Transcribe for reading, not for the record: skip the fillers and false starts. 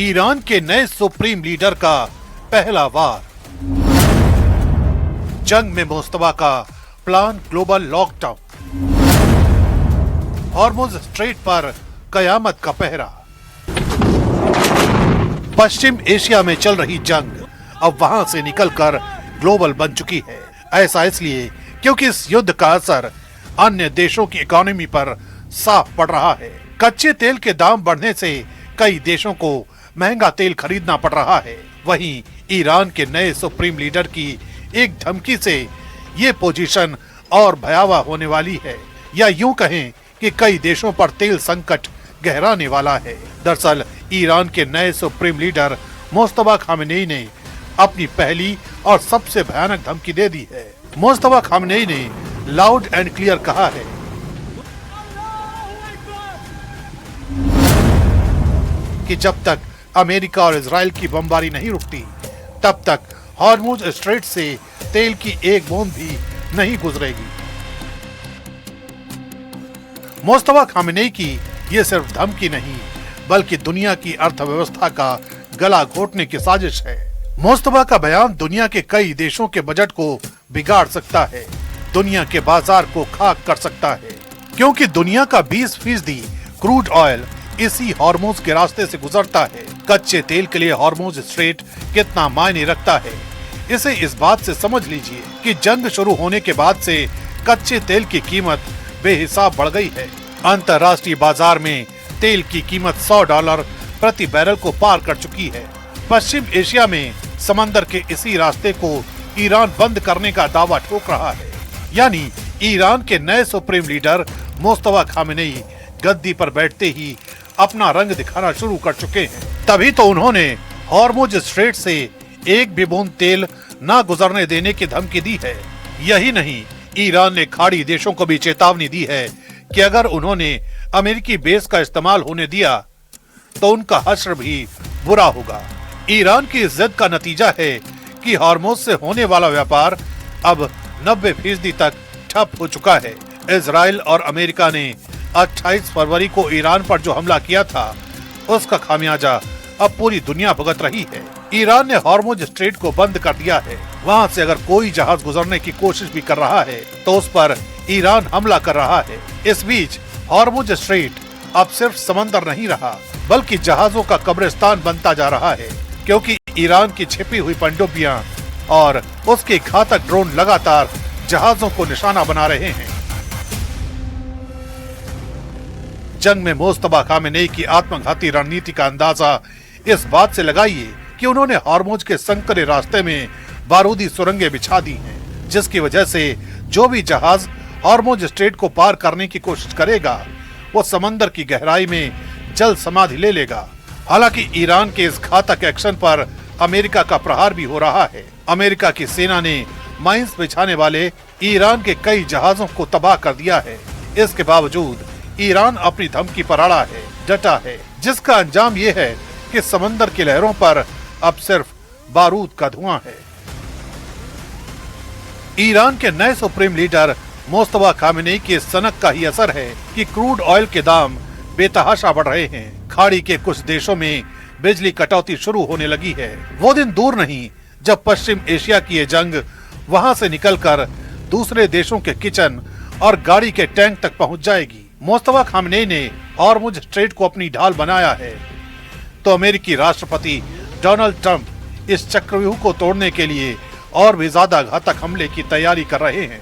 Iran के नए supreme leader का पहला वार। जंग में मुस्तफा का plan global lockdown. Hormuz strait पर कयामत का पहरा। पश्चिम एशिया में चल रही जंग अब वहां से निकलकर ग्लोबल बन चुकी है। ऐसा इसलिए क्योंकि इस युद्ध का असर अन्य देशों की इकोनॉमी पर साफ पड़ रहा है। कच्चे तेल के दाम बढ़ने से कई देशों को महंगा तेल खरीदना पड़ रहा है। वहीं ईरान के नए सुप्रीम लीडर की एक धमकी से ये पोजीशन और भयावह होने वाली है, या यूं कहें कि कई देशों पर तेल संकट गहराने वाला है। दरअसल ईरान के नए सुप्रीम लीडर मुस्तफा खामेनेई ने अपनी पहली और सबसे भयानक धमकी दे दी है। मुस्तफा खामेनेई ने लाउड एंड क्लियर कहा है कि जब तक अमेरिका और इजराइल की बमबारी नहीं रुकती, तब तक हॉर्मुज स्ट्रेट से तेल की एक बूंद भी नहीं गुजरेगी। मुस्तफा खामेनेई की ये सिर्फ धमकी नहीं, बल्कि दुनिया की अर्थव्यवस्था का गला घोटने की साजिश है। मुस्तफा का बयान दुनिया के कई देशों के बजट को बिगाड़ सकता है, दुनिया के बाजार को खाक कर सकता है, क्योंकि दुनिया का 20% क्रूड ऑयल इसी हॉर्मुज के रास्ते से गुजरता है। कच्चे तेल के लिए हॉर्मुज स्ट्रेट कितना मायने रखता है, इसे इस बात से समझ लीजिए कि जंग शुरू होने के बाद से कच्चे तेल की कीमत बेहिसाब बढ़ गई है। अंतर्राष्ट्रीय बाजार में तेल की कीमत $100 प्रति बैरल को पार कर चुकी है। पश्चिम एशिया में समंदर के इसी रास्ते को ईरान बंद करने का दावा ठोक रहा है। यानी ईरान के नए सुप्रीम लीडर मुस्तफा खामेनेई गद्दी पर बैठते ही अपना रंग दिखाना शुरू कर चुके हैं। तभी तो उन्होंने हॉर्मुज स्ट्रेट से एक भी बूंद तेल न गुजरने देने की धमकी दी है। यही नहीं, ईरान ने खाड़ी देशों को भी चेतावनी दी है कि अगर उन्होंने अमेरिकी बेस का इस्तेमाल होने दिया तो उनका हश्र भी बुरा होगा। ईरान की इस जिद का नतीजा है कि हॉर्मुज से होने वाला व्यापार अब 90% तक ठप हो चुका है। इजराइल और अमेरिका ने 28 फरवरी को ईरान पर जो हमला किया था, उसका खामियाजा अब पूरी दुनिया भुगत रही है। ईरान ने हॉर्मुज स्ट्रेट को बंद कर दिया है। वहां से अगर कोई जहाज गुजरने की कोशिश भी कर रहा है तो उस पर ईरान हमला कर रहा है। इस बीच हॉर्मुज स्ट्रेट अब सिर्फ समंदर नहीं रहा, बल्कि जहाजों का कब्रिस्तान बनता जा रहा है, क्योंकि ईरान की छिपी हुई पनडुब्बियां और उसके घातक ड्रोन लगातार जहाजों को निशाना बना रहे हैं। जंग में मुस्तफा खामेनेई की आत्मघाती रणनीति का अंदाजा इस बात से लगाइए कि उन्होंने हॉर्मुज के संकरे रास्ते में बारूदी सुरंगें बिछा दी हैं, जिसकी वजह से जो भी जहाज हॉर्मुज स्ट्रेट को पार करने की कोशिश करेगा वो समंदर की गहराई में जल समाधि ले लेगा। हालांकि ईरान के इस घातक एक्शन पर अमेरिका का प्रहार भी हो रहा है। अमेरिका की सेना ने माइंस बिछाने वाले ईरान के कई जहाजों को तबाह कर दिया है। इसके बावजूद ईरान अपनी धमकी पर अड़ा है, डटा है, जिसका अंजाम ये है कि समंदर की लहरों पर अब सिर्फ बारूद का धुआं है। ईरान के नए सुप्रीम लीडर मुस्तफा खामेनेई के सनक का ही असर है कि क्रूड ऑयल के दाम बेतहाशा बढ़ रहे हैं। खाड़ी के कुछ देशों में बिजली कटौती शुरू होने लगी है। वो दिन दूर नहीं जब पश्चिम एशिया की ये जंग वहां से निकलकर दूसरे देशों के किचन और गाड़ी के टैंक तक पहुंच जाएगी। मुस्तफा खामेनेई ने हॉर्मुज स्ट्रेट को अपनी ढाल बनाया है, तो अमेरिकी राष्ट्रपति डोनाल्ड ट्रंप इस चक्रव्यूह को तोड़ने के लिए और भी ज्यादा घातक हमले की तैयारी कर रहे हैं।